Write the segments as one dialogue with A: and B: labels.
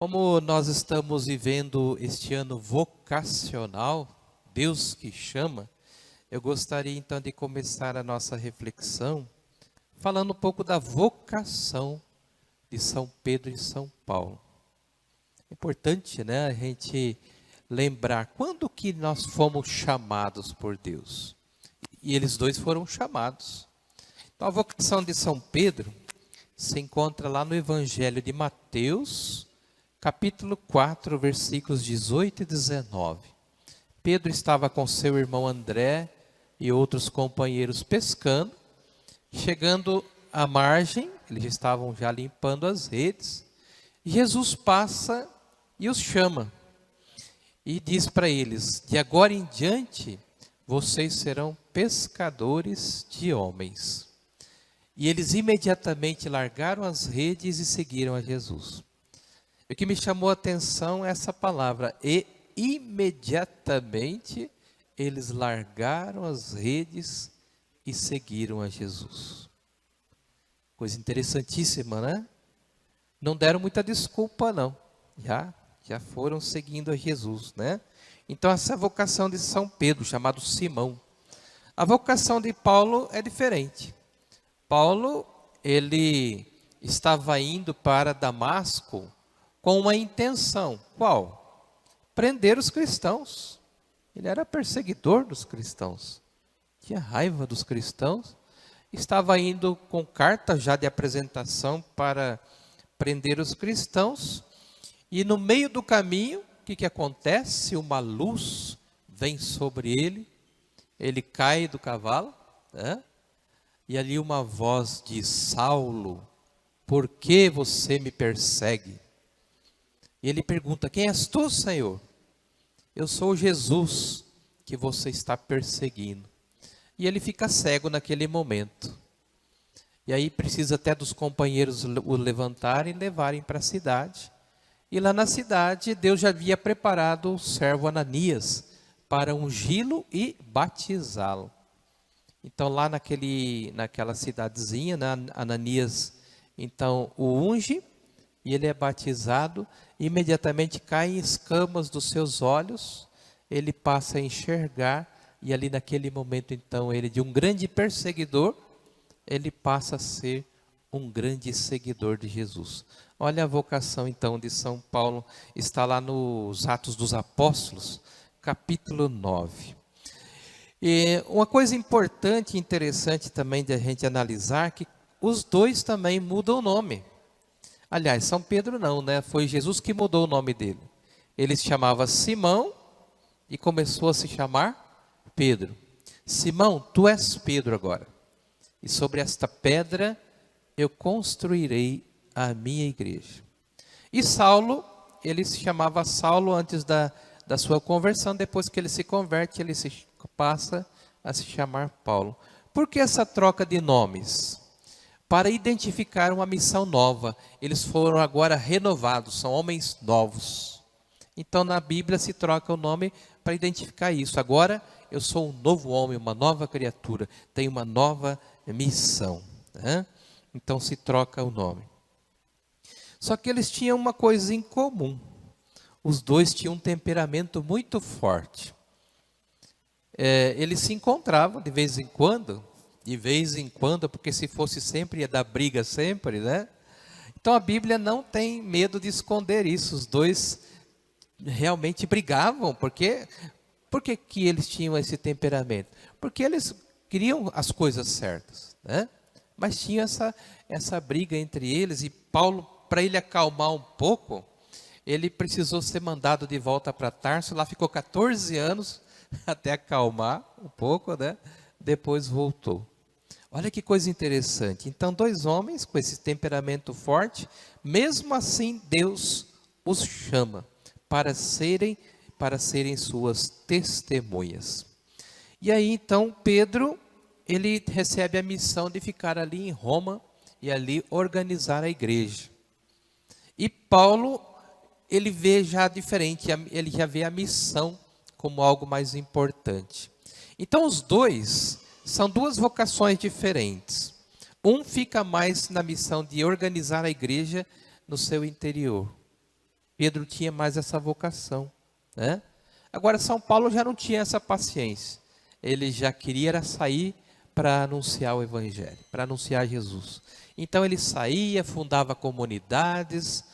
A: Como nós estamos vivendo este ano vocacional, Deus que chama, eu gostaria então de começar a nossa reflexão falando um pouco da vocação de São Pedro e São Paulo. É importante, né, a gente lembrar quando que nós fomos chamados por Deus. E eles dois foram chamados. Então a vocação de São Pedro se encontra lá no Evangelho de Mateus, capítulo 4, versículos 18 e 19. Pedro estava com seu irmão André e outros companheiros pescando. Chegando à margem, eles estavam já limpando as redes. Jesus passa e os chama. E diz para eles: de agora em diante, vocês serão pescadores de homens. E eles imediatamente largaram as redes e seguiram a Jesus. O que me chamou a atenção é essa palavra, e imediatamente eles largaram as redes e seguiram a Jesus. Coisa interessantíssima, né? Não deram muita desculpa, não. Já foram seguindo a Jesus, né? Então essa é a vocação de São Pedro, chamado Simão. A vocação de Paulo é diferente. Paulo, ele estava indo para Damasco com uma intenção. Qual? Prender os cristãos. Ele era perseguidor dos cristãos. Tinha raiva dos cristãos. Estava indo com carta já de apresentação para prender os cristãos. E no meio do caminho, o que acontece? Uma luz vem sobre ele. Ele cai do cavalo, né? E ali uma voz diz: Saulo, por que você me persegue? E ele pergunta: quem és tu, Senhor? Eu sou Jesus que você está perseguindo. E ele fica cego naquele momento. E aí precisa até dos companheiros o levantarem e levarem para a cidade. E lá na cidade, Deus já havia preparado o servo Ananias para ungí-lo e batizá-lo. Então lá naquela cidadezinha, né, Ananias então o unge e ele é batizado. Imediatamente caem escamas dos seus olhos, ele passa a enxergar, e ali naquele momento então ele, de um grande perseguidor, ele passa a ser um grande seguidor de Jesus. Olha a vocação então de São Paulo, está lá nos Atos dos Apóstolos, capítulo 9. E uma coisa importante e interessante também de a gente analisar, que os dois também mudam o nome. Aliás, São Pedro não, né? Foi Jesus que mudou o nome dele. Ele se chamava Simão e começou a se chamar Pedro. Simão, tu és Pedro agora. E sobre esta pedra eu construirei a minha igreja. E Saulo, ele se chamava Saulo antes da sua conversão. Depois que ele se converte, ele passa a se chamar Paulo. Por que essa troca de nomes? Para identificar uma missão nova. Eles foram agora renovados, são homens novos. Então na Bíblia se troca o nome para identificar isso. Agora eu sou um novo homem, uma nova criatura, tenho uma nova missão, né? Então se troca o nome. Só que eles tinham uma coisa em comum. Os dois tinham um temperamento muito forte. Eles se encontravam de vez em quando, porque se fosse sempre ia dar briga sempre, né? Então a Bíblia não tem medo de esconder isso. Os dois realmente brigavam, por que eles tinham esse temperamento? Porque eles queriam as coisas certas, né? Mas tinha essa briga entre eles, e Paulo, para ele acalmar um pouco, ele precisou ser mandado de volta para Tarso. Lá ficou 14 anos até acalmar um pouco, né? Depois voltou. Olha que coisa interessante. Então, dois homens com esse temperamento forte, mesmo assim Deus os chama para serem suas testemunhas. E aí então Pedro, ele recebe a missão de ficar ali em Roma e ali organizar a igreja. E Paulo, ele vê já diferente, ele já vê a missão como algo mais importante. Então os dois são duas vocações diferentes. Um fica mais na missão de organizar a igreja no seu interior. Pedro tinha mais essa vocação, né? Agora, São Paulo já não tinha essa paciência. Ele já queria era sair para anunciar o Evangelho, para anunciar Jesus. Então, ele saía, fundava comunidades,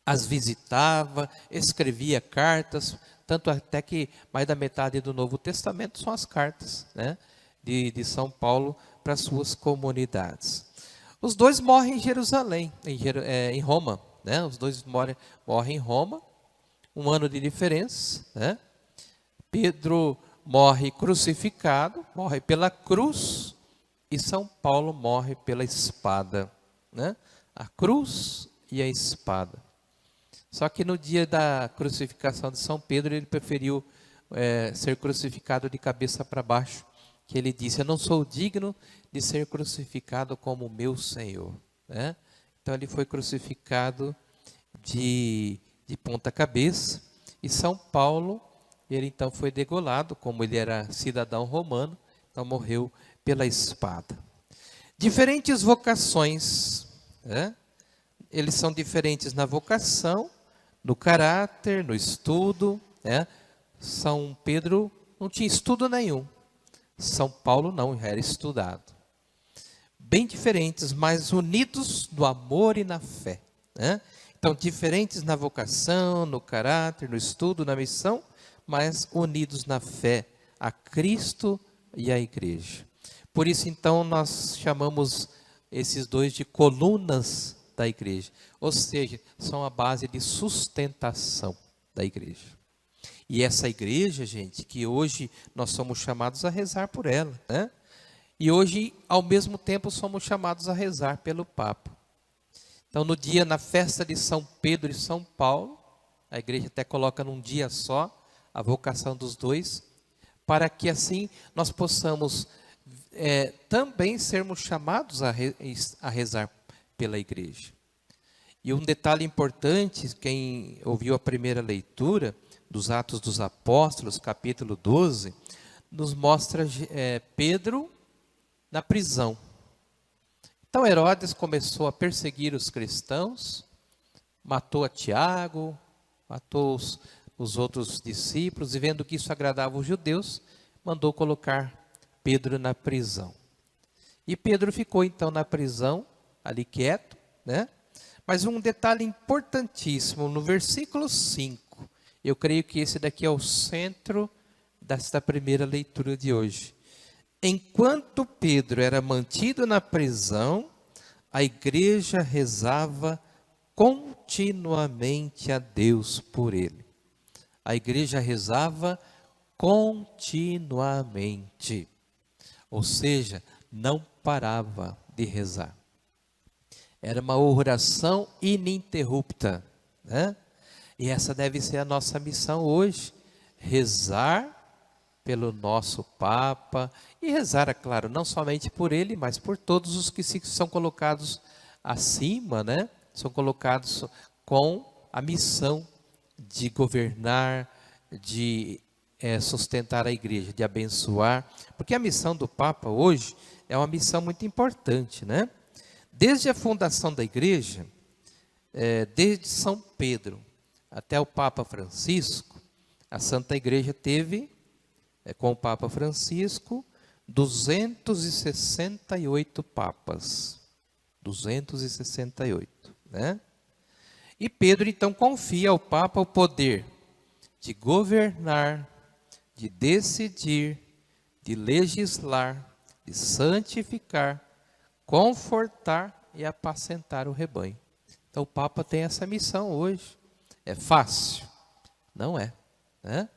A: as visitava, escrevia cartas, tanto até que mais da metade do Novo Testamento são as cartas, né, de São Paulo para as suas comunidades. Os dois morrem em Jerusalém, em Roma, né? Os dois morrem em Roma, um ano de diferença, né? Pedro morre crucificado, morre pela cruz, e São Paulo morre pela espada, né? A cruz e a espada. Só que no dia da crucificação de São Pedro, ele preferiu ser crucificado de cabeça para baixo, que ele disse: eu não sou digno de ser crucificado como meu Senhor, né? Então ele foi crucificado de ponta cabeça, e São Paulo, ele então foi degolado, como ele era cidadão romano, então morreu pela espada. Diferentes vocações, né? Eles são diferentes na vocação, no caráter, no estudo, né? São Pedro não tinha estudo nenhum, São Paulo não, já era estudado. Bem diferentes, mas unidos no amor e na fé, né? Então, diferentes na vocação, no caráter, no estudo, na missão, mas unidos na fé a Cristo e à igreja. Por isso, então, nós chamamos esses dois de colunas da igreja, ou seja, são a base de sustentação da igreja. E essa igreja, gente, que hoje nós somos chamados a rezar por ela, né? E hoje, ao mesmo tempo, somos chamados a rezar pelo Papa. Então, no dia, na festa de São Pedro e São Paulo, a igreja até coloca num dia só a vocação dos dois, para que assim nós possamos também sermos chamados a rezar pela igreja. E um detalhe importante, quem ouviu a primeira leitura dos Atos dos Apóstolos, capítulo 12, nos mostra Pedro na prisão. Então Herodes começou a perseguir os cristãos, matou a Tiago, matou os outros discípulos, e vendo que isso agradava os judeus, mandou colocar Pedro na prisão. E Pedro ficou então na prisão, ali quieto, né? Mas um detalhe importantíssimo, no versículo 5, eu creio que esse daqui é o centro desta primeira leitura de hoje. Enquanto Pedro era mantido na prisão, a igreja rezava continuamente a Deus por ele. A igreja rezava continuamente, ou seja, não parava de rezar. Era uma oração ininterrupta, né? E essa deve ser a nossa missão hoje, rezar pelo nosso Papa, e rezar, é claro, não somente por ele, mas por todos os que são colocados acima, né? São colocados com a missão de governar, de sustentar a igreja, de abençoar, porque a missão do Papa hoje é uma missão muito importante, né? Desde a fundação da igreja, desde São Pedro até o Papa Francisco, a Santa Igreja teve, com o Papa Francisco, 268 papas. 268, né? E Pedro então confia ao Papa o poder de governar, de decidir, de legislar, de santificar, confortar e apacentar o rebanho. Então o Papa tem essa missão hoje. É fácil? Não é, né?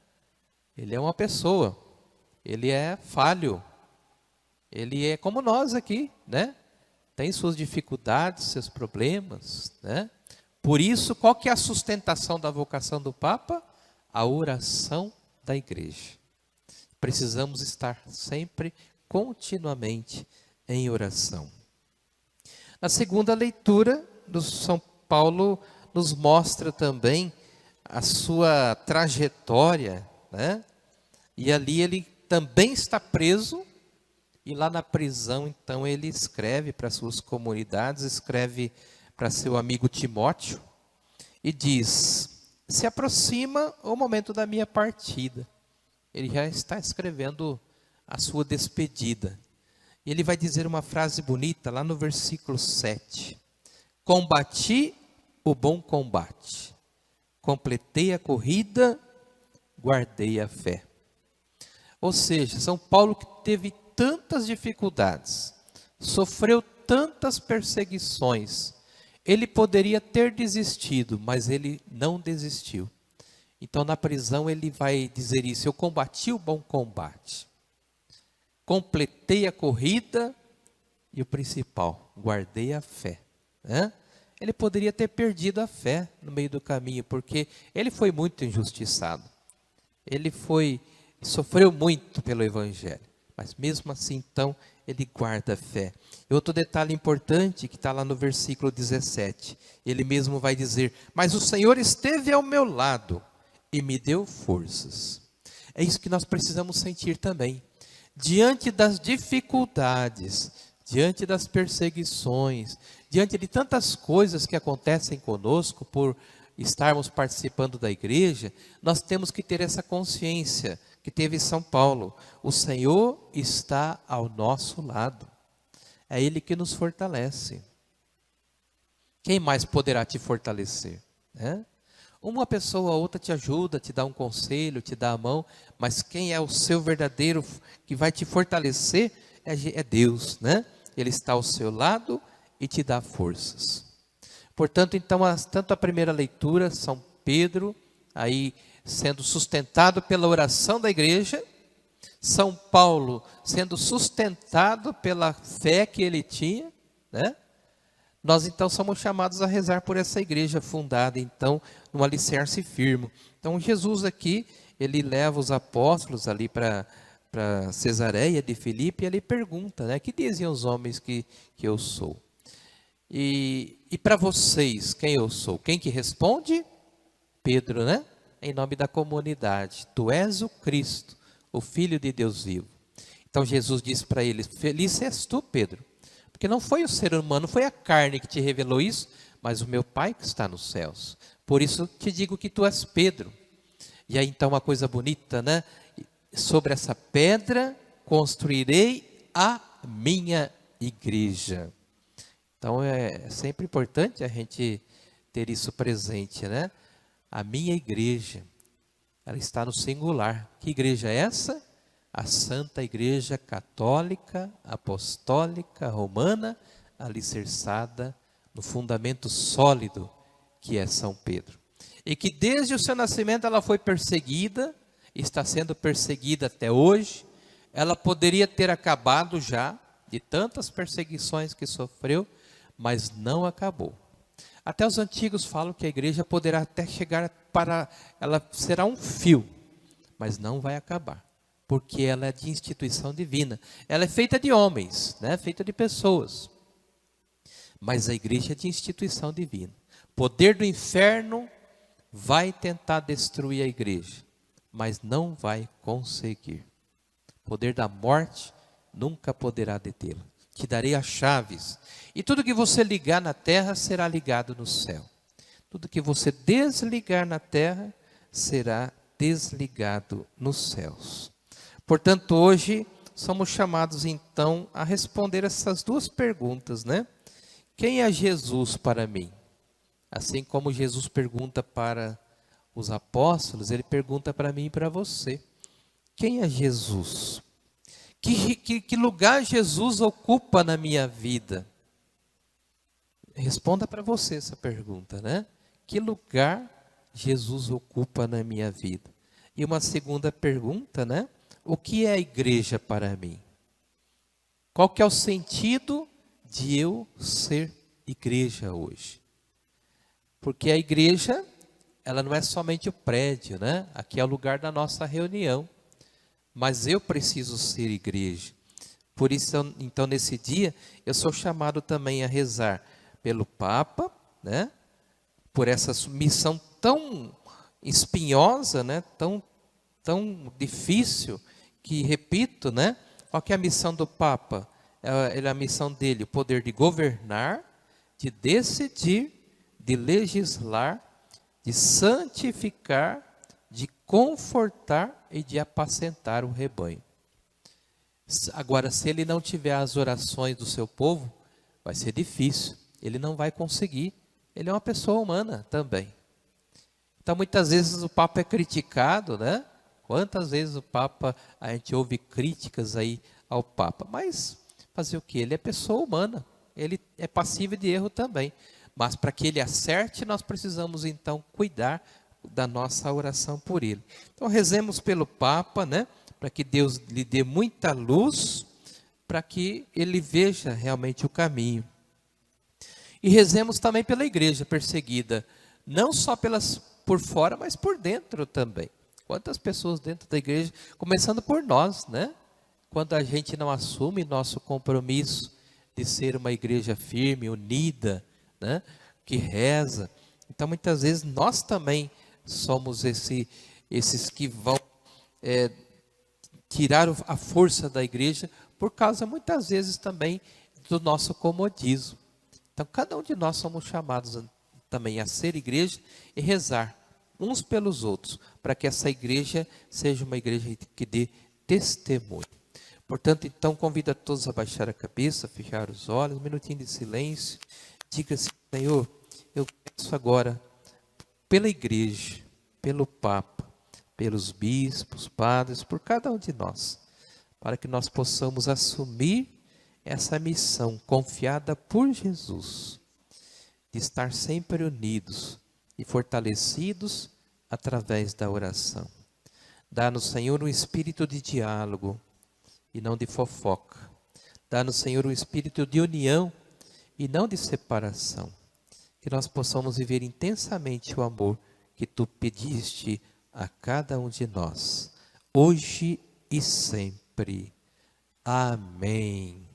A: Ele é uma pessoa, ele é falho, ele é como nós aqui, né? Tem suas dificuldades, seus problemas, né? Por isso, qual que é a sustentação da vocação do Papa? A oração da igreja. Precisamos estar sempre, continuamente, em oração. Na segunda leitura, do São Paulo nos mostra também a sua trajetória, né? E ali ele também está preso, e lá na prisão, então, ele escreve para suas comunidades, escreve para seu amigo Timóteo, e diz: se aproxima o momento da minha partida. Ele já está escrevendo a sua despedida. Ele vai dizer uma frase bonita lá no versículo 7. Combati o bom combate, completei a corrida, guardei a fé. Ou seja, São Paulo que teve tantas dificuldades, sofreu tantas perseguições, ele poderia ter desistido, mas ele não desistiu. Então na prisão ele vai dizer isso: eu combati o bom combate, completei a corrida e o principal, guardei a fé. Ele poderia ter perdido a fé no meio do caminho, porque ele foi muito injustiçado. Ele sofreu muito pelo Evangelho, mas mesmo assim, então, ele guarda a fé. E outro detalhe importante que está lá no versículo 17, ele mesmo vai dizer: mas o Senhor esteve ao meu lado e me deu forças. É isso que nós precisamos sentir também. Diante das dificuldades, diante das perseguições, diante de tantas coisas que acontecem conosco por estarmos participando da igreja, nós temos que ter essa consciência que teve São Paulo: o Senhor está ao nosso lado, é Ele que nos fortalece. Quem mais poderá te fortalecer? Uma pessoa ou outra te ajuda, te dá um conselho, te dá a mão, mas quem é o seu verdadeiro, que vai te fortalecer, é Deus, Ele está ao seu lado e te dá forças. Portanto, então, tanto a primeira leitura, São Pedro, aí sendo sustentado pela oração da igreja, São Paulo sendo sustentado pela fé que ele tinha, Nós então somos chamados a rezar por essa igreja fundada, então, num alicerce firme. Então, Jesus aqui, ele leva os apóstolos ali para Cesareia de Filipe, e ele pergunta, que diziam os homens que eu sou? E para vocês, quem eu sou? Quem que responde? Pedro, em nome da comunidade: tu és o Cristo, o Filho de Deus vivo. Então Jesus disse para eles: feliz és tu, Pedro, porque não foi o ser humano, não foi a carne que te revelou isso, mas o meu Pai que está nos céus. Por isso te digo que tu és Pedro. E aí então uma coisa bonita, sobre essa pedra construirei a minha igreja. Então é sempre importante a gente ter isso presente, A minha igreja, ela está no singular. Que igreja é essa? A Santa Igreja Católica, Apostólica, Romana, alicerçada no fundamento sólido que é São Pedro. E que desde o seu nascimento ela foi perseguida, está sendo perseguida até hoje. Ela poderia ter acabado já, de tantas perseguições que sofreu, mas não acabou. Até os antigos falam que a igreja poderá até chegar ela será um fio, mas não vai acabar, porque ela é de instituição divina. Ela é feita de homens, feita de pessoas, mas a igreja é de instituição divina. Poder do inferno vai tentar destruir a igreja, mas não vai conseguir. Poder da morte nunca poderá detê-la. Te darei as chaves, e tudo que você ligar na terra será ligado no céu. Tudo que você desligar na terra será desligado nos céus. Portanto, hoje somos chamados então a responder essas duas perguntas, Quem é Jesus para mim? Assim como Jesus pergunta para os apóstolos, ele pergunta para mim e para você: quem é Jesus? Que lugar Jesus ocupa na minha vida? Responda para você essa pergunta, Que lugar Jesus ocupa na minha vida? E uma segunda pergunta, O que é a igreja para mim? Qual que é o sentido de eu ser igreja hoje? Porque a igreja, ela não é somente o prédio, Aqui é o lugar da nossa reunião. Mas eu preciso ser igreja. Por isso, então, nesse dia, eu sou chamado também a rezar pelo Papa, por essa missão tão espinhosa, tão difícil, que, repito, qual que é a missão do Papa? É a missão dele, o poder de governar, de decidir, de legislar de santificar, de confortar e de apacentar o rebanho. Agora, se ele não tiver as orações do seu povo, vai ser difícil, ele não vai conseguir. Ele é uma pessoa humana também. Então, muitas vezes o Papa é criticado, né? Quantas vezes a gente ouve críticas aí ao Papa, mas fazer o quê? Ele é pessoa humana, ele é passível de erro também. Mas para que ele acerte, nós precisamos então cuidar da nossa oração por ele. Então rezemos pelo Papa, né? Para que Deus lhe dê muita luz, para que ele veja realmente o caminho. E rezemos também pela igreja perseguida, não só por fora, mas por dentro também. Quantas pessoas dentro da igreja, começando por nós, né? Quando a gente não assume nosso compromisso de ser uma igreja firme, unida, né? Que reza. Então, muitas vezes, nós também somos esses que vão tirar a força da igreja, por causa, muitas vezes, também do nosso comodismo. Então, cada um de nós somos chamados também a ser igreja e rezar uns pelos outros, para que essa igreja seja uma igreja que dê testemunho. Portanto, então, convido a todos a baixar a cabeça, fechar os olhos, um minutinho de silêncio. Diga assim: Senhor, eu peço agora pela igreja, pelo Papa, pelos bispos, padres, por cada um de nós, para que nós possamos assumir essa missão confiada por Jesus, de estar sempre unidos e fortalecidos através da oração. Dá-nos, Senhor, um espírito de diálogo e não de fofoca. Dá-nos, Senhor, um espírito de união e não de separação. Que nós possamos viver intensamente o amor que Tu pediste a cada um de nós, hoje e sempre. Amém.